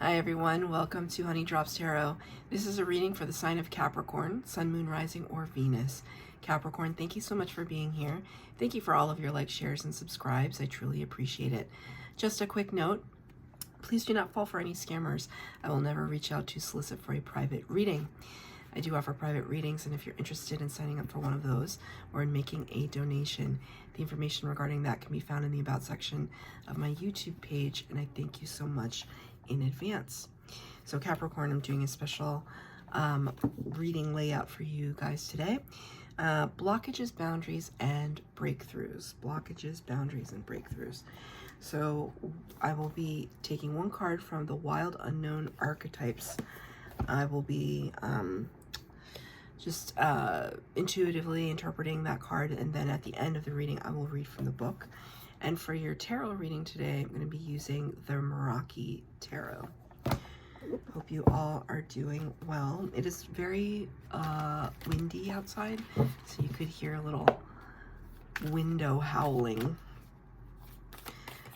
Hi everyone, welcome to Honey Drops Tarot. This is a reading for the sign of Capricorn, Sun, Moon, Rising, or Venus. Capricorn, thank you so much for being here. Thank you for all of your likes, shares, and subscribes. I truly appreciate it. Just a quick note, please do not fall for any scammers. I will never reach out to solicit for a private reading. I do offer private readings, and if you're interested in signing up for one of those or in making a donation, the information regarding that can be found in the About section of my YouTube page, and I thank you so much in advance. So Capricorn, I'm doing a special reading layout for you guys today. Blockages, boundaries, and breakthroughs. Blockages, boundaries, and breakthroughs. So I will be taking one card from the Wild Unknown Archetypes. I will be just intuitively interpreting that card, and then at the end of the reading I will read from the book. And for your tarot reading today, I'm going to be using the Meraki Tarot. Hope you all are doing well. It is very windy outside, so you could hear a little window howling.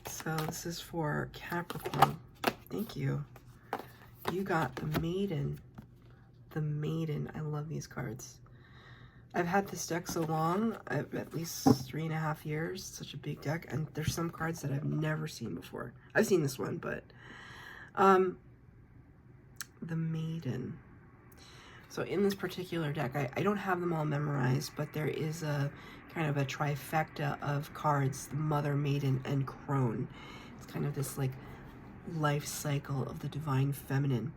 So this is for Capricorn. Thank you. You got the Maiden. The Maiden. I love these cards. I've had this deck so long, at least 3.5 years. Such a big deck, and there's some cards that I've never seen before. I've seen this one, but the Maiden. So in this particular deck, I don't have them all memorized, but there is a kind of a trifecta of cards: the Mother, Maiden, and Crone. It's kind of this like life cycle of the divine feminine.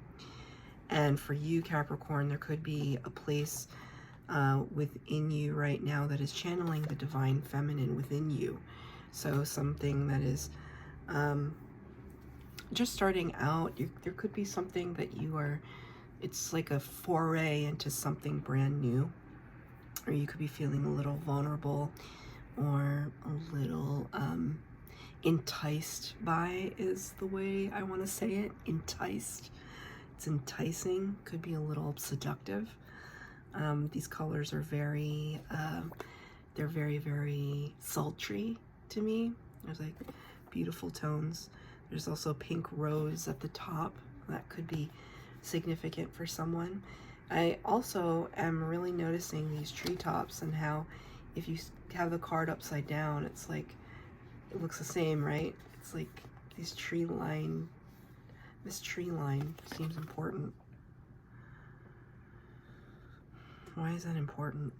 And for you, Capricorn, there could be a place within you right now that is channeling the divine feminine within you. So something that is just starting out. There could be something that you are, it's like a foray into something brand new, or you could be feeling a little vulnerable or a little enticed by, is the way I want to say it. Enticed. It's enticing, could be a little seductive. These colors are very, they're very, very sultry to me. There's like beautiful tones. There's also pink rose at the top. That could be significant for someone. I also am really noticing these treetops and how if you have the card upside down, it's like, it looks the same, right? It's like these tree line. This tree line seems important. Why is that important?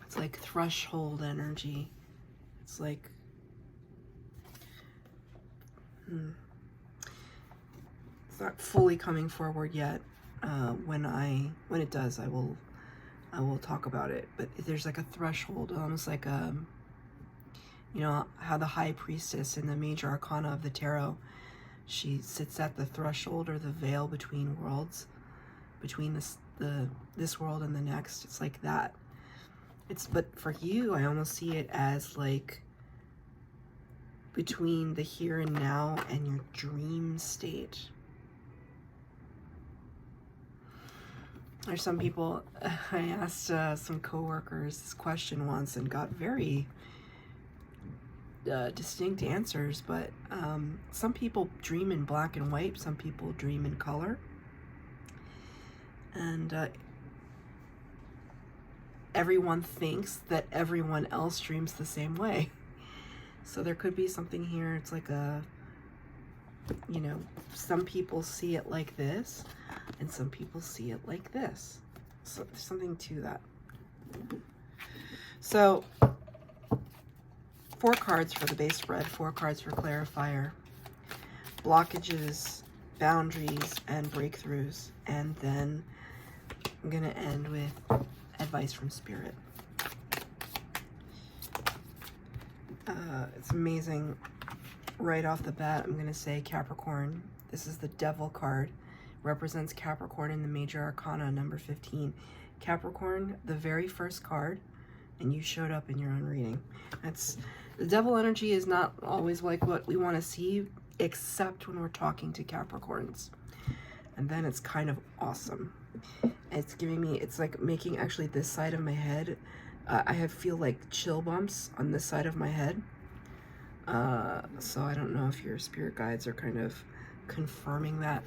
It's like threshold energy. It's like, it's not fully coming forward yet. When it does, I will talk about it. But there's like a threshold, almost like you know how the High Priestess in the major arcana of the tarot, she sits at the threshold or the veil between worlds, between this world and the next. It's like that. But for you, I almost see it as like between the here and now and your dream state. There's some people, I asked some coworkers this question once and got very distinct answers, but some people dream in black and white, some people dream in color, and everyone thinks that everyone else dreams the same way. So there could be something here. It's like a, you know, some people see it like this and some people see it like this. So there's something to that. So 4 cards for the base spread, 4 cards for clarifier, blockages, boundaries, and breakthroughs. And then I'm going to end with advice from Spirit. It's amazing. Right off the bat, I'm going to say Capricorn. This is the Devil card. Represents Capricorn in the major arcana, number 15. Capricorn, the very first card, and you showed up in your own reading. The Devil energy is not always like what we want to see, except when we're talking to Capricorns. And then it's kind of awesome. It's giving me, it's like making actually this side of my head, I feel like chill bumps on this side of my head. So I don't know if your spirit guides are kind of confirming that.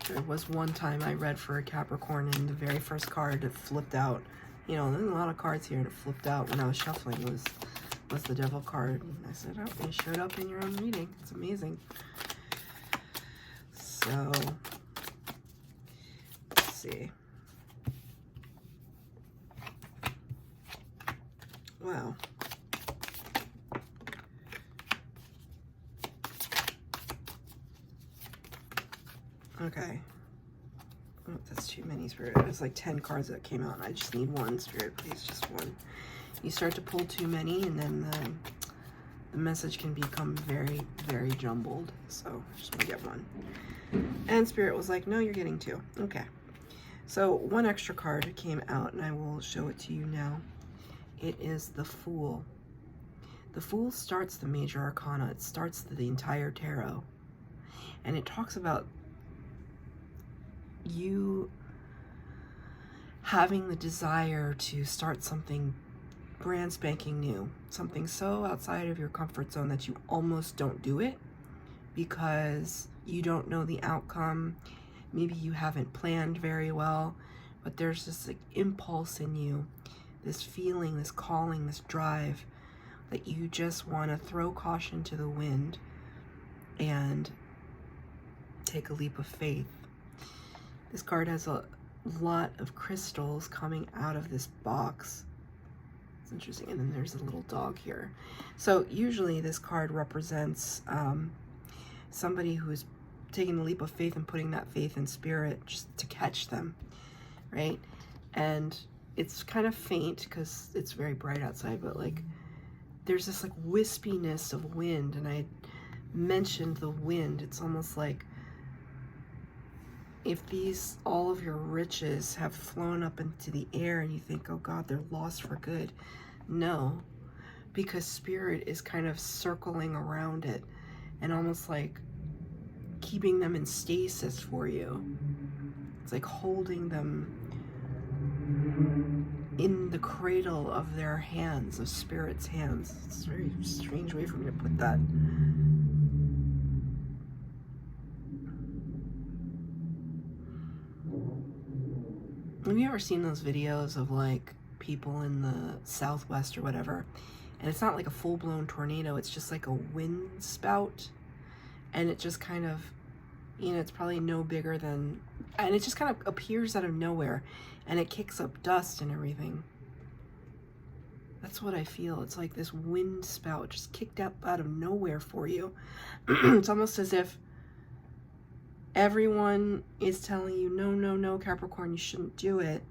There was one time I read for a Capricorn and the very first card that flipped out, you know, there's a lot of cards here that flipped out when I was shuffling was the Devil card. And I said, oh, it showed up in your own reading. It's amazing. So, let's see. Wow. Okay. Oh, that's too many, Spirit. There's like 10 cards that came out, and I just need one, Spirit, please, just one. You start to pull too many, and then the message can become very, very jumbled. So I just want to get one. And Spirit was like, no, you're getting two. Okay. So one extra card came out, and I will show it to you now. It is the Fool. The Fool starts the major arcana. It starts the entire tarot. And it talks about you having the desire to start something brand spanking new, something so outside of your comfort zone that you almost don't do it because you don't know the outcome. Maybe you haven't planned very well, but there's this like impulse in you, this feeling, this calling, this drive that you just want to throw caution to the wind and take a leap of faith. This card has a lot of crystals coming out of this box. It's interesting. And then there's a little dog here. So usually this card represents somebody who's taking a leap of faith and putting that faith in Spirit just to catch them, right? And it's kind of faint because it's very bright outside, but like there's this like wispiness of wind. And I mentioned the wind. It's almost like if all of your riches have flown up into the air and you think, oh God, they're lost for good. No, because Spirit is kind of circling around it and almost like keeping them in stasis for you. It's like holding them in the cradle of their hands, of Spirit's hands. It's a very strange way for me to put that. Have you ever seen those videos of like people in the Southwest or whatever, and it's not like a full-blown tornado, it's just like a wind spout, and it just kind of, you know, it's probably no bigger than, and it just kind of appears out of nowhere and it kicks up dust and everything. That's what I feel. It's like this wind spout just kicked up out of nowhere for you. It's almost as if everyone is telling you, no, no, no, Capricorn, you shouldn't do it.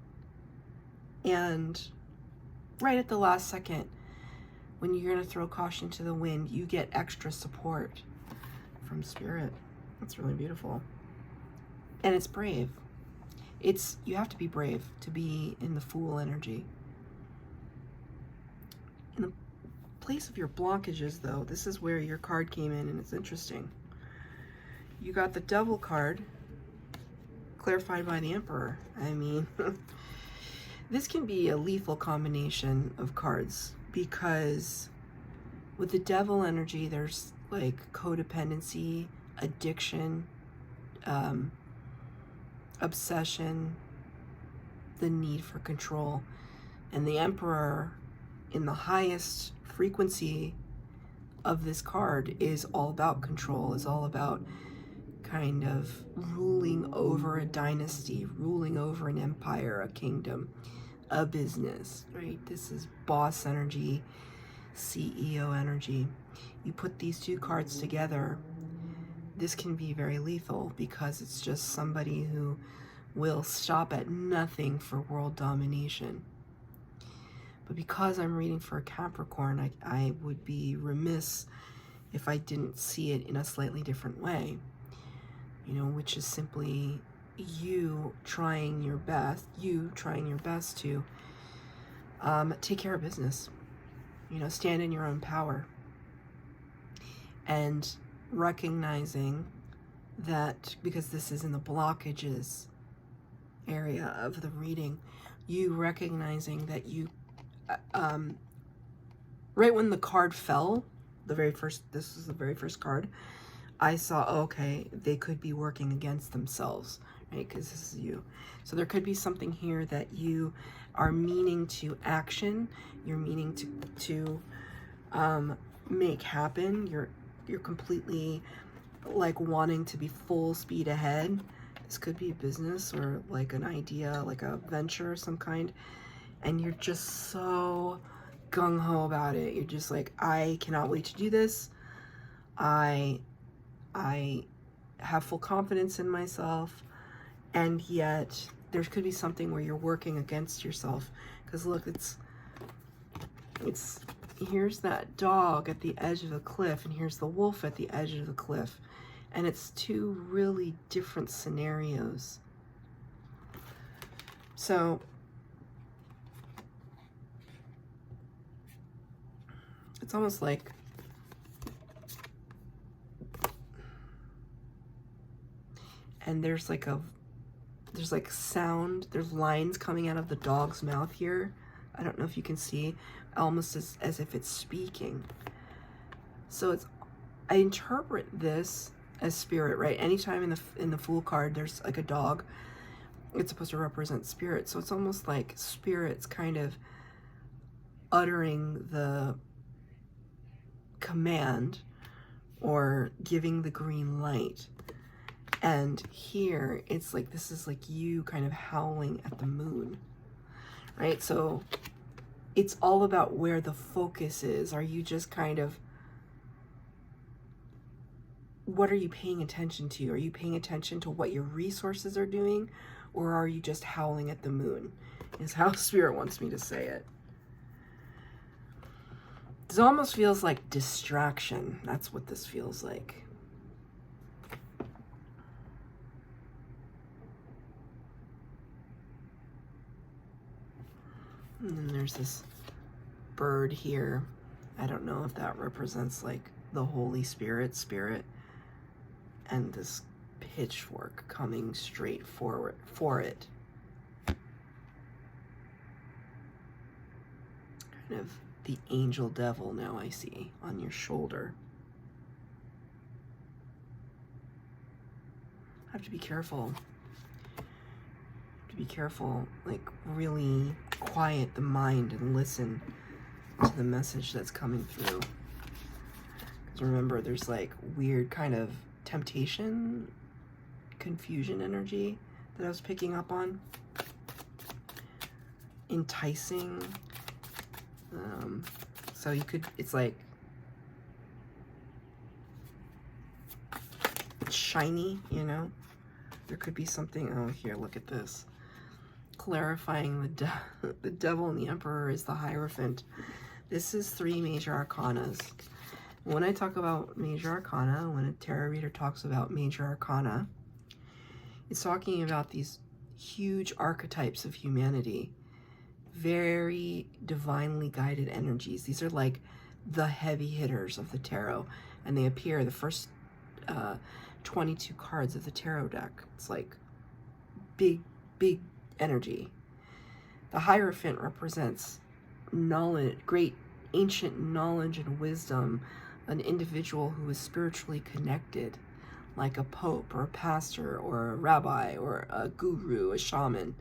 And right at the last second, when you're going to throw caution to the wind, you get extra support from Spirit. That's really beautiful. And it's brave. You have to be brave to be in the Fool energy. In the place of your blockages, though, this is where your card came in, and it's interesting. You got the Devil card, clarified by the Emperor. I mean, this can be a lethal combination of cards, because with the Devil energy, there's like codependency, addiction, obsession, the need for control. And the Emperor, in the highest frequency of this card, is all about control, is all about kind of ruling over a dynasty, ruling over an empire, a kingdom, a business, right? This is boss energy, CEO energy. You put these two cards together, this can be very lethal, because it's just somebody who will stop at nothing for world domination. But because I'm reading for a Capricorn, I would be remiss if I didn't see it in a slightly different way. You know, which is simply you trying your best to take care of business, you know, stand in your own power, and recognizing that, because this is in the blockages area of the reading, you recognizing that you, right when the card fell, this is the very first card, I saw, okay, they could be working against themselves, right? Because this is you. So there could be something here that you are meaning to action. You're meaning to make happen. You're completely like wanting to be full speed ahead. This could be business or like an idea, like a venture of some kind. And you're just so gung-ho about it. You're just like, I cannot wait to do this. I have full confidence in myself. And yet there could be something where you're working against yourself. Because look, it's here's that dog at the edge of the cliff, and here's the wolf at the edge of the cliff. And it's two really different scenarios. So it's almost like and there's like sound, there's lines coming out of the dog's mouth here. I don't know if you can see, almost as if it's speaking. So I interpret this as spirit, right? Anytime in the Fool card there's like a dog, it's supposed to represent spirit. So it's almost like spirit's kind of uttering the command or giving the green light. And here it's like, this is like you kind of howling at the moon, right? So it's all about where the focus is. Are you just kind of, what are you paying attention to? Are you paying attention to what your resources are doing? Or are you just howling at the moon? Is how spirit wants me to say it. This almost feels like distraction. That's what this feels like. And then there's this bird here. I don't know if that represents like the Holy Spirit, and this pitchfork coming straight forward for it. Kind of the angel devil now I see on your shoulder. I have to be careful. Be careful, like really quiet the mind and listen to the message that's coming through. Because remember, there's like weird kind of temptation, confusion energy that I was picking up on. Enticing. So you could, it's like shiny, you know? There could be something, oh here, look at this. Clarifying the devil and the emperor is the Hierophant. This is 3 major arcanas. When I talk about major arcana, when a tarot reader talks about major arcana, it's talking about these huge archetypes of humanity, very divinely guided energies. These are like the heavy hitters of the tarot, and they appear the first 22 cards of the tarot deck. It's like big energy. The Hierophant represents knowledge, great ancient knowledge and wisdom, an individual who is spiritually connected, like a pope or a pastor or a rabbi or a guru, a shaman,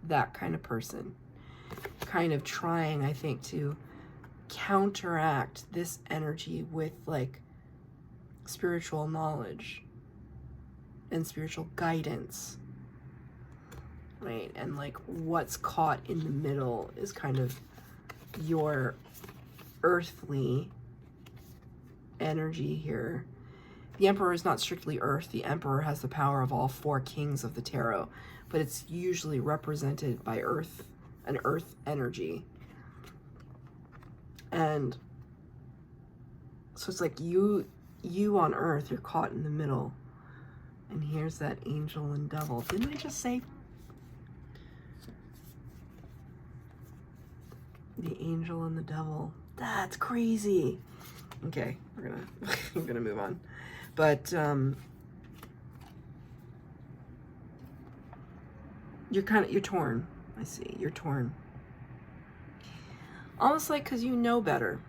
that kind of person. Kind of trying, I think, to counteract this energy with like spiritual knowledge and spiritual guidance, right? And like what's caught in the middle is kind of your earthly energy here. The Emperor is not strictly earth. The Emperor has the power of all 4 kings of the tarot, but it's usually represented by earth, an earth energy. And so it's like you on earth, you're caught in the middle. And here's that angel and devil. Didn't I just say the angel and the devil? That's crazy. Okay, we're gonna move on. But you're torn. I see, you're torn. Almost like because you know better.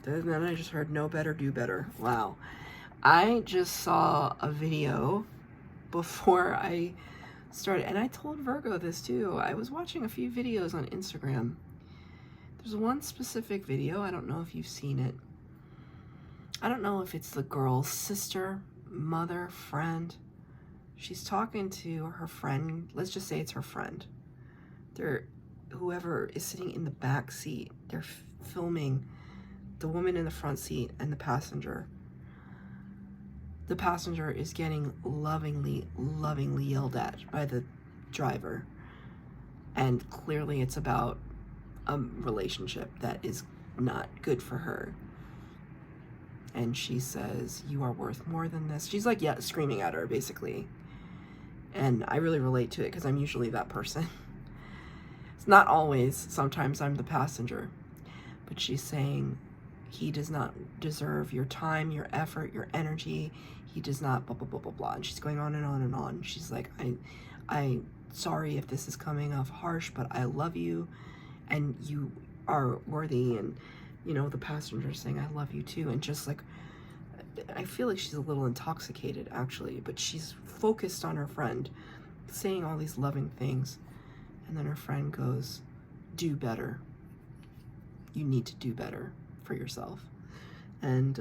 Then I just heard know better, do better. Wow. I just saw a video before I started, and I told Virgo this too. I was watching a few videos on Instagram. There's one specific video, I don't know if you've seen it. I don't know if it's the girl's sister, mother, friend. She's talking to her friend. Let's just say it's her friend. Whoever is sitting in the back seat, they're filming the woman in the front seat and the passenger. The passenger is getting lovingly yelled at by the driver. And clearly it's about a relationship that is not good for her. And she says, "You are worth more than this." She's like, yeah, screaming at her, basically. And I really relate to it because I'm usually that person. It's not always. Sometimes I'm the passenger. But she's saying, he does not deserve your time, your effort, your energy. He does not blah, blah, blah, blah, blah. And she's going on and on and on. She's like, I sorry if this is coming off harsh, but I love you and you are worthy. And, you know, the passenger saying, "I love you too." And just like, I feel like she's a little intoxicated actually, but she's focused on her friend, saying all these loving things. And then her friend goes, "Do better. You need to do better for yourself." And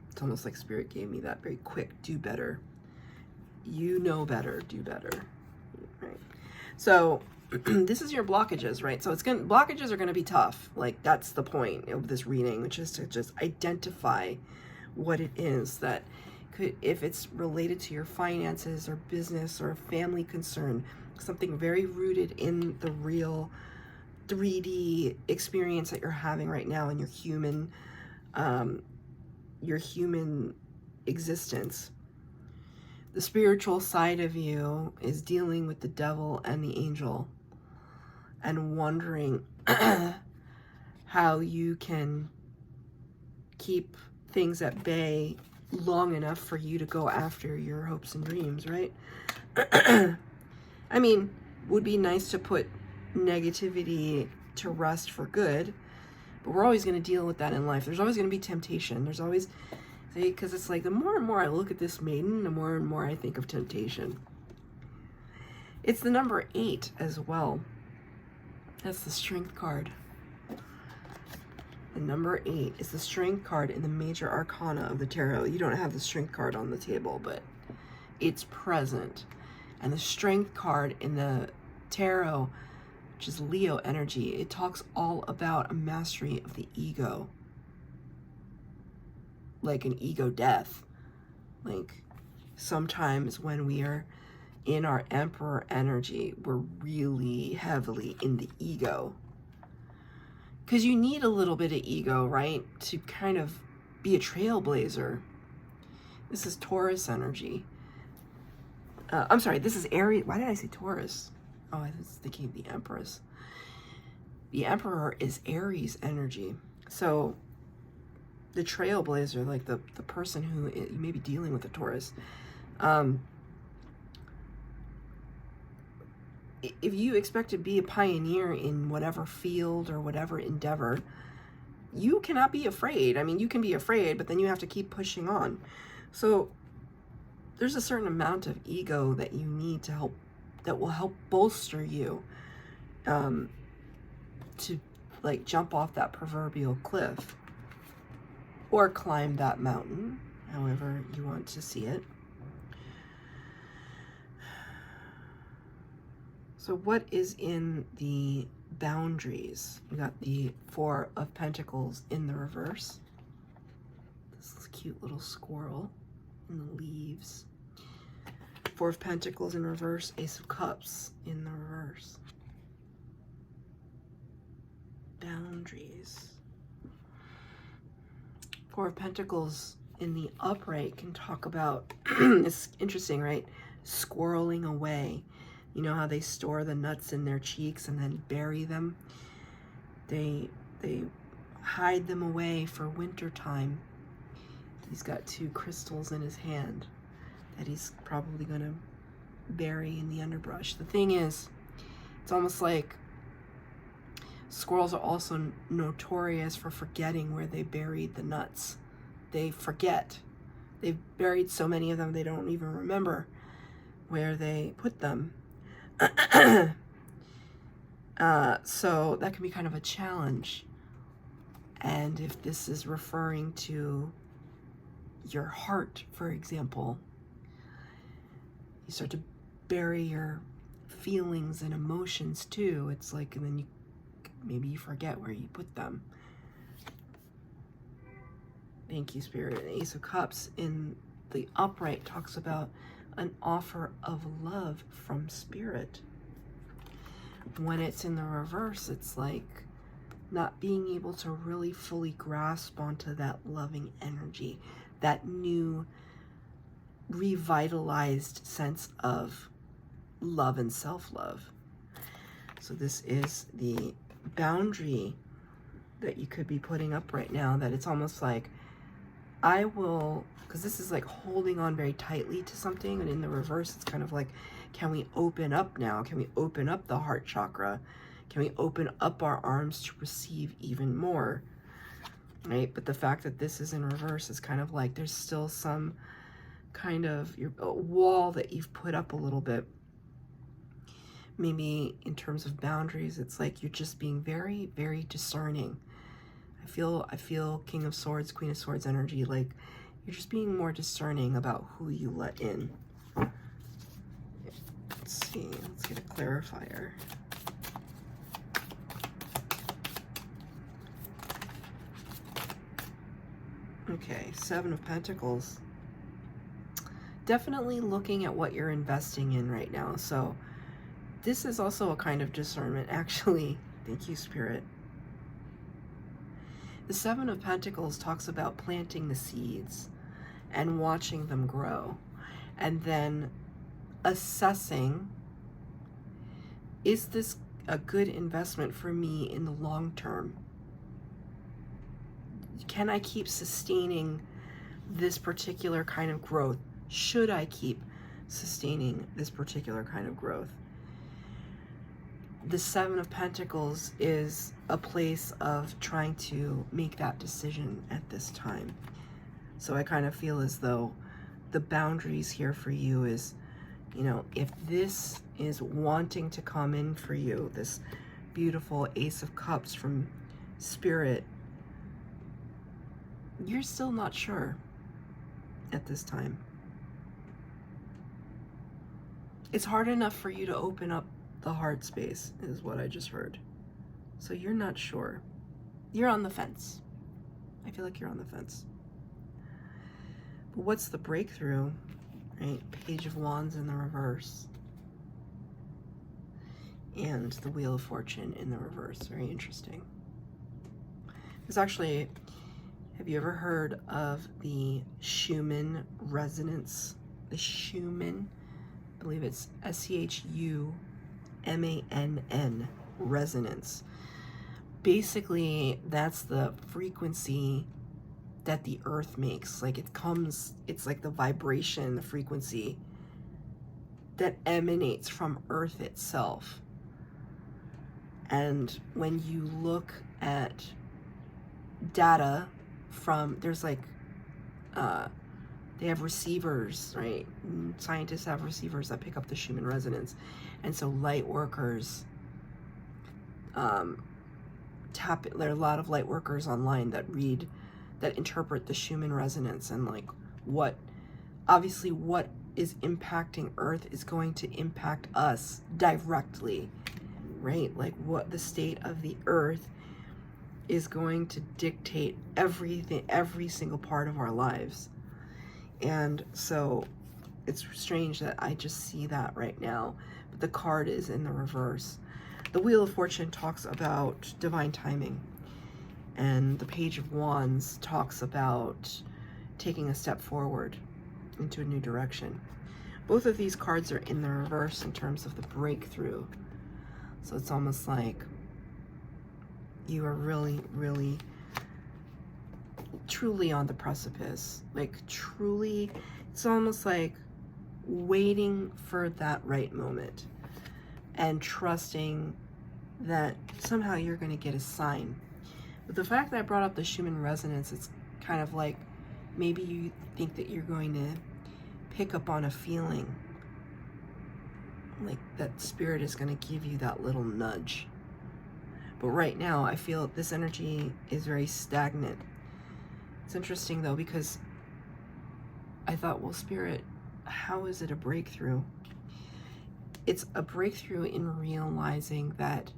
it's almost like Spirit gave me that very quick, do better. You know better, do better. Right. So this is your blockages, right? So blockages are gonna be tough. Like, that's the point of this reading, which is to just identify what it is that could, if it's related to your finances or business or family concern, something very rooted in the real 3D experience that you're having right now in your human existence. The spiritual side of you is dealing with the devil and the angel and wondering how you can keep things at bay long enough for you to go after your hopes and dreams, right? I mean, would be nice to put negativity to rest for good, but we're always going to deal with that in life. There's always going to be temptation. There's always, because it's like the more and more I look at this maiden, the more and more I think of temptation. It's the number 8 as well. That's the Strength card. The number 8 is the Strength card in the major arcana of the tarot. You don't have the Strength card on the table, but it's present. And the Strength card in the tarot, which is Leo energy, it talks all about a mastery of the ego. Like an ego death. Like, sometimes when we are in our Emperor energy, we're really heavily in the ego. Because you need a little bit of ego, right? To kind of be a trailblazer. This is Taurus energy. I'm sorry, this is Aries. Why did I say Taurus? Oh, I was thinking the Empress. The Emperor is Aries energy. So the trailblazer, like the person who you may be dealing with a Taurus, if you expect to be a pioneer in whatever field or whatever endeavor, you cannot be afraid. I mean, you can be afraid, but then you have to keep pushing on. So there's a certain amount of ego that you need to help, that will help bolster you to like jump off that proverbial cliff or climb that mountain, however you want to see it. So what is in the boundaries? You got the 4 of Pentacles in the reverse. This cute little squirrel in the leaves. 4 of Pentacles in reverse. Ace of Cups in the reverse. Boundaries. 4 of Pentacles in the upright can talk about, it's interesting, right? Squirreling away. You know how they store the nuts in their cheeks and then bury them? They hide them away for winter time. He's got 2 crystals in his hand that he's probably going to bury in the underbrush. The thing is, it's almost like squirrels are also notorious for forgetting where they buried the nuts. They forget They've buried so many of them they don't even remember where they put them. So that can be kind of a challenge. And if this is referring to your heart, for example, you start to bury your feelings and emotions too. It's like, and then maybe you forget where you put them. Thank you, Spirit. And Ace of Cups in the upright talks about an offer of love from Spirit. When it's in the reverse, it's like not being able to really fully grasp onto that loving energy, that new revitalized sense of love and self-love. So this is the boundary that you could be putting up right now, that it's almost like, I will, because this is like holding on very tightly to something, and in the reverse, it's kind of like, can we open up now? Can we open up the heart chakra? Can we open up our arms to receive even more? Right? But the fact that this is in reverse is kind of like there's still some kind of wall that you've put up a little bit. Maybe in terms of boundaries, it's like you're just being very, very discerning. I feel King of Swords, Queen of Swords energy, like you're just being more discerning about who you let in. Let's see, let's get a clarifier. Okay, Seven of Pentacles. Definitely looking at what you're investing in right now. So this is also a kind of discernment, actually. Thank you, Spirit. The Seven of Pentacles talks about planting the seeds and watching them grow, and then assessing, is this a good investment for me in the long term? Can I keep sustaining this particular kind of growth? Should I keep sustaining this particular kind of growth? The Seven of Pentacles is a place of trying to make that decision at this time. So I kind of feel as though the boundaries here for you is, you know, if this is wanting to come in for you, this beautiful Ace of Cups from Spirit, you're still not sure at this time. It's hard enough for you to open up the heart space, is what I just heard. So you're not sure. You're on the fence. I feel like you're on the fence. But what's the breakthrough? Right? Page of Wands in the reverse. And the Wheel of Fortune in the reverse. Very interesting. There's actually, have you ever heard of the Schumann resonance? The Schumann, I believe it's SCHUMANN resonance. Basically, that's the frequency that the earth makes. Like it's like the vibration, the frequency that emanates from earth itself. And when you look at data from, there's like, they have receivers, right? Scientists have receivers that pick up the Schumann resonance. And so light workers, there are a lot of light workers online that interpret the Schumann resonance, and like obviously what is impacting Earth is going to impact us directly, right? Like what the state of the Earth is going to dictate everything, every single part of our lives. And so it's strange that I just see that right now, but the card is in the reverse. The Wheel of Fortune talks about divine timing, and the Page of Wands talks about taking a step forward into a new direction. Both of these cards are in the reverse in terms of the breakthrough. So it's almost like you are really, really, truly on the precipice. Like truly, it's almost like waiting for that right moment and trusting that somehow you're going to get a sign. But the fact that I brought up the Schumann resonance, it's kind of like maybe you think that you're going to pick up on a feeling, like that spirit is going to give you that little nudge. But right now, I feel this energy is very stagnant. It's interesting though, because I thought, well, spirit, how is it a breakthrough? It's a breakthrough in realizing that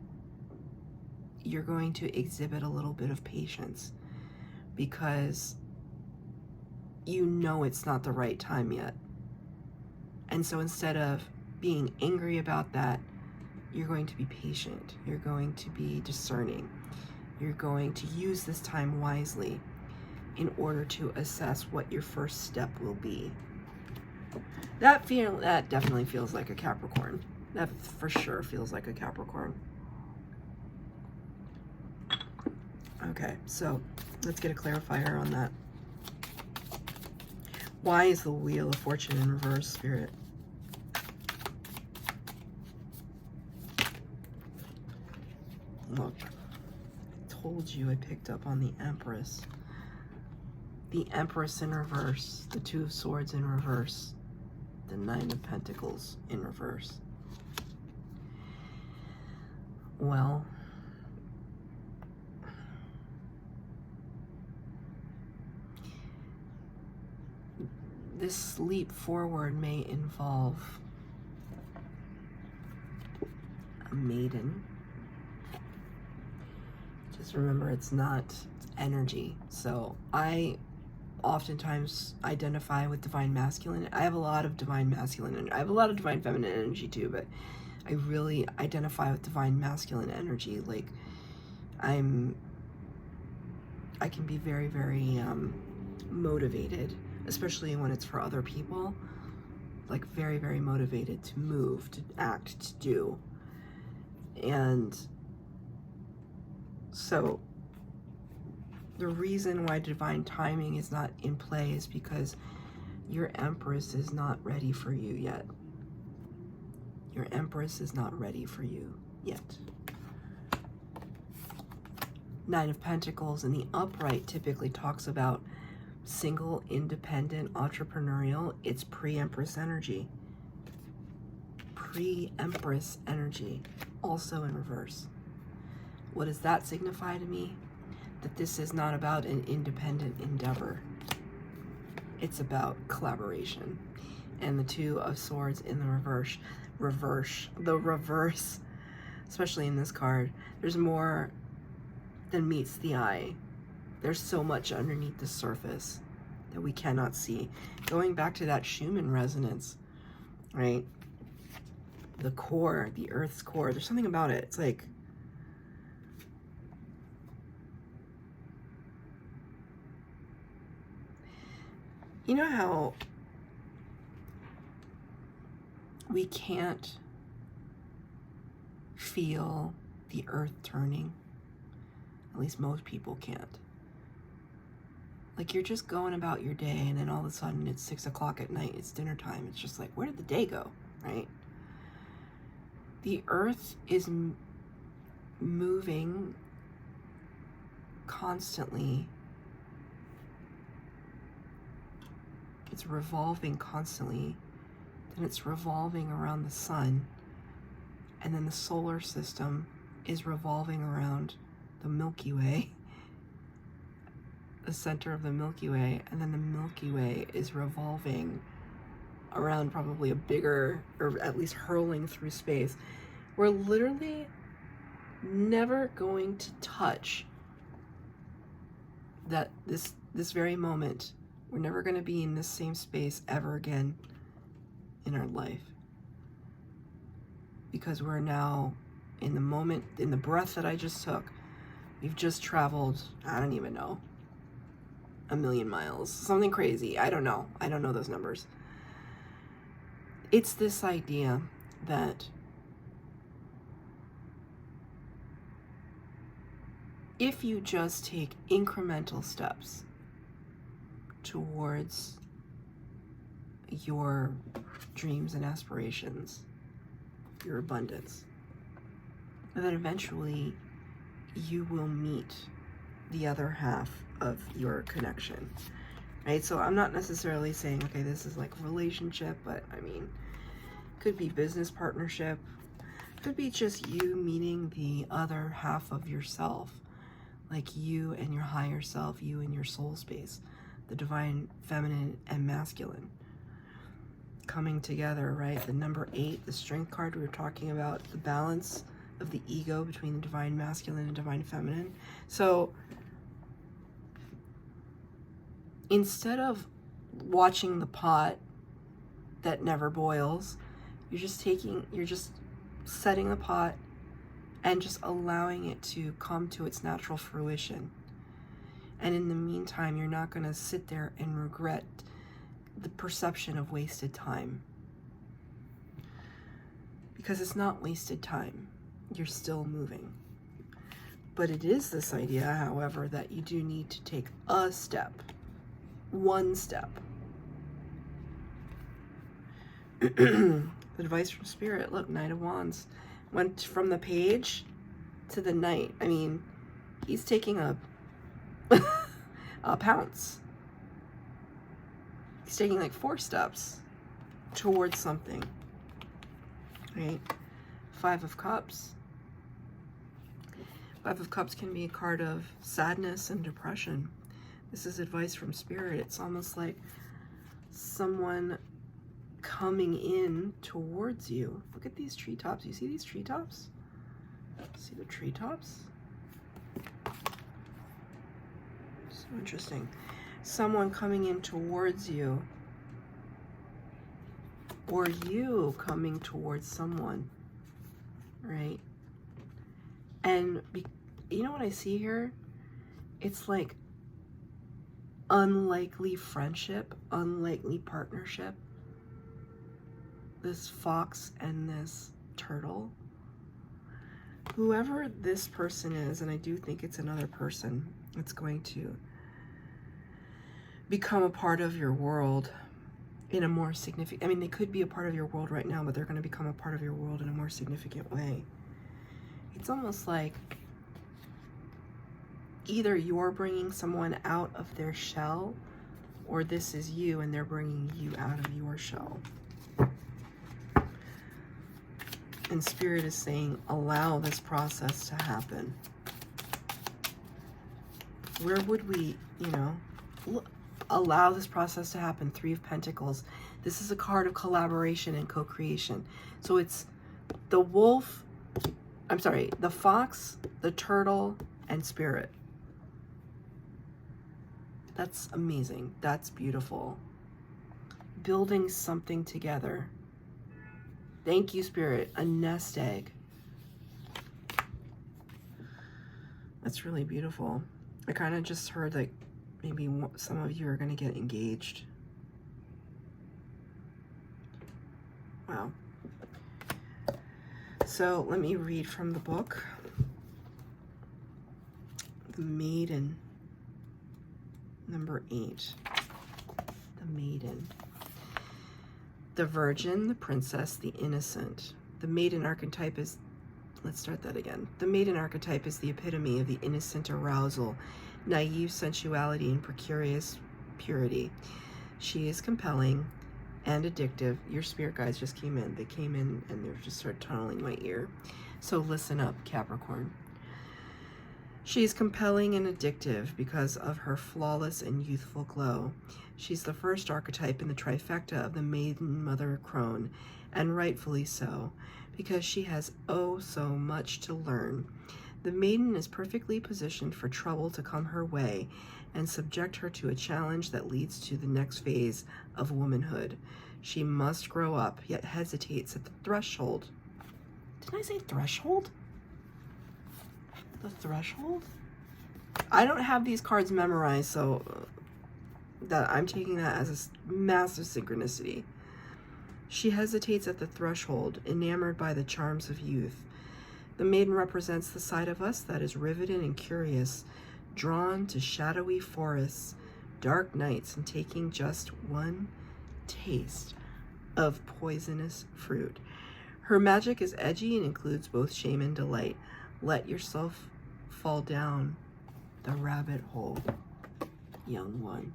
you're going to exhibit a little bit of patience, because you know it's not the right time yet. And so instead of being angry about that, you're going to be patient. You're going to be discerning. You're going to use this time wisely in order to assess what your first step will be. That definitely feels like a Capricorn. That for sure feels like a Capricorn. Okay, so let's get a clarifier on that. Why is the Wheel of Fortune in reverse, Spirit? Look, I told you I picked up on the Empress. The Empress in reverse, the Two of Swords in reverse, the Nine of Pentacles in reverse. Well, this leap forward may involve a maiden. Just remember, it's energy. So I oftentimes identify with divine masculine. I have a lot of divine masculine, and I have a lot of divine feminine energy too, but I really identify with divine masculine energy. Like I can be very, very motivated, especially when it's for other people. Like very, very motivated to move, to act, to do. And so the reason why divine timing is not in play is because your Empress is not ready for you yet. Your Empress is not ready for you yet. Nine of Pentacles in the upright typically talks about single, independent, entrepreneurial. It's pre-Empress energy. Pre-Empress energy, also in reverse. What does that signify to me? That this is not about an independent endeavor. It's about collaboration. And the Two of Swords in the reverse, especially in this card, there's more than meets the eye. There's so much underneath the surface that we cannot see. Going back to that Schumann resonance, right? The core, the Earth's core, there's something about it. It's like, you know how we can't feel the earth turning? At least most people can't. Like you're just going about your day and then all of a sudden it's 6 o'clock at night, it's dinner time. It's just like, where did the day go, right? The earth is moving constantly. It's revolving constantly, then it's revolving around the sun, and then the solar system is revolving around the Milky Way, the center of the Milky Way, and then the Milky Way is revolving around probably a bigger, or at least hurling through space. We're literally never going to touch that this very moment. We're never going to be in this same space ever again in our life, because we're now in the moment, in the breath that I just took. We've just traveled, I don't even know, 1,000,000 miles, something crazy. I don't know those numbers. It's this idea that if you just take incremental steps towards your dreams and aspirations, your abundance, and then eventually you will meet the other half of your connection. right? So I'm not necessarily saying, okay, this is like a relationship, but I mean, could be business partnership, could be just you meeting the other half of yourself, like you and your higher self, you and your soul space, the divine feminine and masculine coming together, right? The number 8, the strength card, we were talking about the balance of the ego between the divine masculine and divine feminine. So instead of watching the pot that never boils, you're just setting the pot and just allowing it to come to its natural fruition. And in the meantime, you're not going to sit there and regret the perception of wasted time, because it's not wasted time. You're still moving. But it is this idea, however, that you do need to take a step, one step. The advice from Spirit, look, Knight of Wands went from the page to the Knight. I mean, he's taking a pounce. He's taking like 4 steps towards something, right? 5 of Cups. 5 of Cups can be a card of sadness and depression. This is advice from Spirit. It's almost like someone coming in towards you. Look at these treetops. You see these treetops? See the treetops? So interesting. Someone coming in towards you, or you coming towards someone, right? And you know what I see here? It's like unlikely friendship, unlikely partnership. This fox and this turtle. Whoever this person is, and I do think it's another person, it's going to become a part of your world in a more significant, I mean, they could be a part of your world right now, but they're going to become a part of your world in a more significant way. It's almost like either you're bringing someone out of their shell, or this is you and they're bringing you out of your shell. And Spirit is saying, allow this process to happen. Where would we, allow this process to happen? 3 of Pentacles. This is a card of collaboration and co-creation. So it's the wolf, the fox, the turtle, and Spirit. That's amazing. That's beautiful. Building something together. Thank you, Spirit. A nest egg. That's really beautiful. I kind of just heard like maybe some of you are going to get engaged. Wow. So let me read from the book. The Maiden. Number 8. The Maiden. The Virgin, the Princess, the Innocent. The Maiden archetype is, let's start that again. The Maiden archetype is the epitome of the innocent arousal, naive sensuality, and precarious purity. She is compelling and addictive. Your spirit guides just came in. They came in and they just started tunneling my ear. So listen up, Capricorn. She is compelling and addictive because of her flawless and youthful glow. She's the first archetype in the trifecta of the maiden mother crone, and rightfully so, because she has oh so much to learn. The maiden is perfectly positioned for trouble to come her way and subject her to a challenge that leads to the next phase of womanhood. She must grow up, yet hesitates at the threshold. Did I say threshold? The threshold? I don't have these cards memorized, so that I'm taking that as a massive synchronicity. She hesitates at the threshold, enamored by the charms of youth. The maiden represents the side of us that is riveted and curious, drawn to shadowy forests, dark nights, and taking just one taste of poisonous fruit. Her magic is edgy and includes both shame and delight. Let yourself fall down the rabbit hole, young one.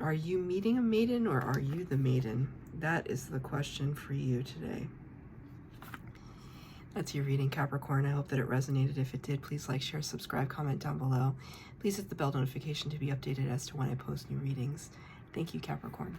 Are you meeting a maiden or are you the maiden? That is the question for you today. That's your reading, Capricorn. I hope that it resonated. If it did, please like, share, subscribe, comment down below. Please hit the bell notification to be updated as to when I post new readings. Thank you, Capricorn.